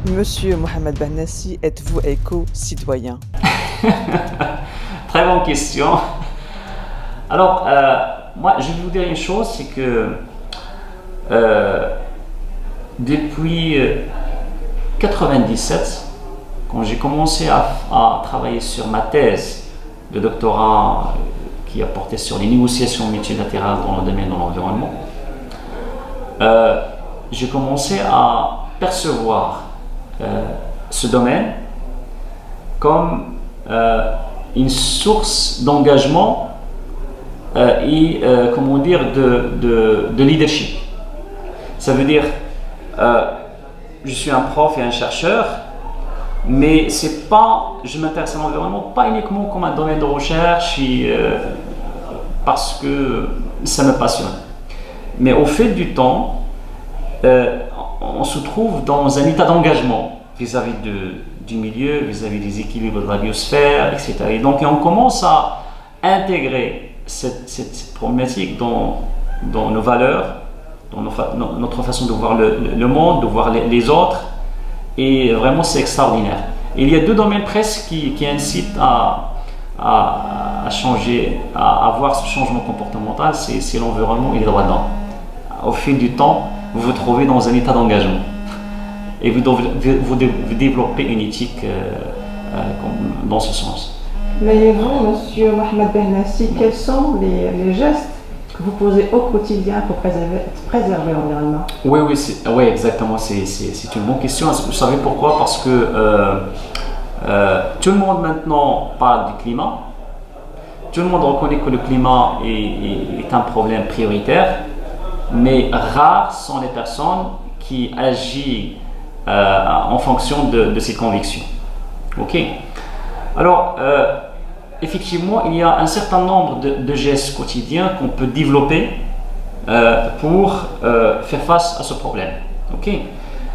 Monsieur Mohamed Bennassi, êtes-vous éco-citoyen? Très bonne question. Alors, moi, je vais vous dire une chose, c'est que euh, depuis 97, quand j'ai commencé à travailler sur ma thèse de doctorat qui a porté sur les négociations multilatérales dans le domaine de l'environnement, j'ai commencé à percevoir ce domaine comme une source d'engagement et comment dire de leadership. Ça veut dire je suis un prof et un chercheur, mais c'est pas, je m'intéresse à l'environnement pas uniquement comme un domaine de recherche et, parce que ça me passionne. Mais au fil du temps, on se trouve dans un état d'engagement vis-à-vis du milieu, vis-à-vis des équilibres de la biosphère, etc. Et donc on commence à intégrer cette problématique dans nos valeurs, dans notre façon de voir le monde, de voir les autres, et vraiment c'est extraordinaire. Et il y a deux domaines presque qui incitent à changer, à avoir ce changement comportemental, c'est l'environnement et les droits de l'homme. Au fil du temps, vous vous trouvez dans un état d'engagement et vous développez une éthique dans ce sens. Mais vous, Monsieur Mohamed Bennassi, quels sont les gestes que vous posez au quotidien pour préserver l'environnement? Oui, exactement. C'est une bonne question. Vous savez pourquoi? Parce que tout le monde maintenant parle du climat. Tout le monde reconnaît que le climat est un problème prioritaire, mais rares sont les personnes qui agissent en fonction de ces convictions. Ok. Alors, effectivement, il y a un certain nombre de gestes quotidiens qu'on peut développer pour faire face à ce problème. Ok.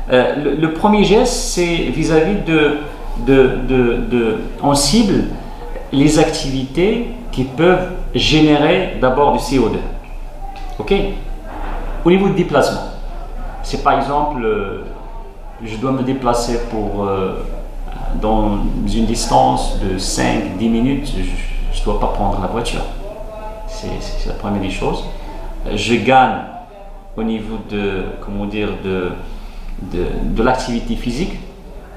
Le premier geste, c'est vis-à-vis on cible les activités qui peuvent générer d'abord du CO2. Ok. Au niveau de déplacement, c'est par exemple, je dois me déplacer dans une distance de 5-10 minutes, je ne dois pas prendre la voiture. C'est la première des choses. Je gagne au niveau de l'activité physique,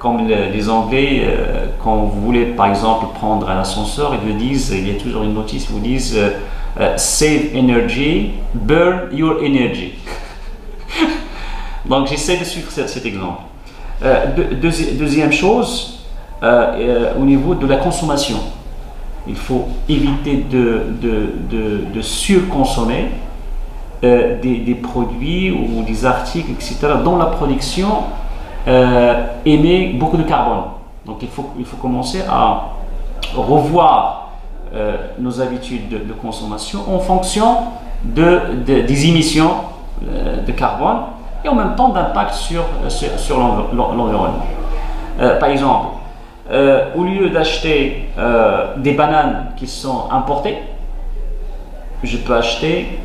comme les Anglais, quand vous voulez par exemple prendre un ascenseur, ils vous disent, il y a toujours une notice, ils vous disent save energy, burn your energy. Donc j'essaie de suivre cet exemple. Deuxième chose, au niveau de la consommation, il faut éviter de surconsommer des produits ou des articles, etc., dont la production émet beaucoup de carbone. Donc il faut commencer à revoir nos habitudes de consommation en fonction des émissions de carbone et en même temps d'impact sur l'environnement. Par exemple, au lieu d'acheter des bananes qui sont importées, je peux acheter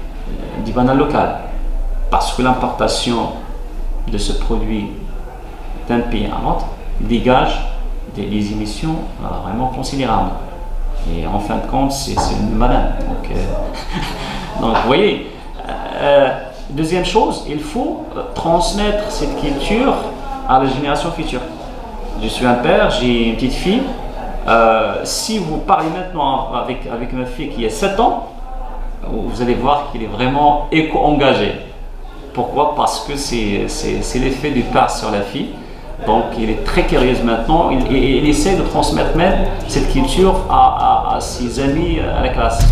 des bananes locales parce que l'importation de ce produit d'un pays à un autre dégage des émissions vraiment considérables. Et en fin de compte, c'est une banane. Donc vous voyez, deuxième chose, il faut transmettre cette culture à la génération future. Je suis un père, j'ai une petite fille. Si vous parlez maintenant avec ma fille qui a 7 ans, vous allez voir qu'il est vraiment éco-engagé. Pourquoi? Parce que c'est l'effet du père sur la fille. Donc il est très curieuse maintenant, il essaie de transmettre même cette culture à ses amis à la classe.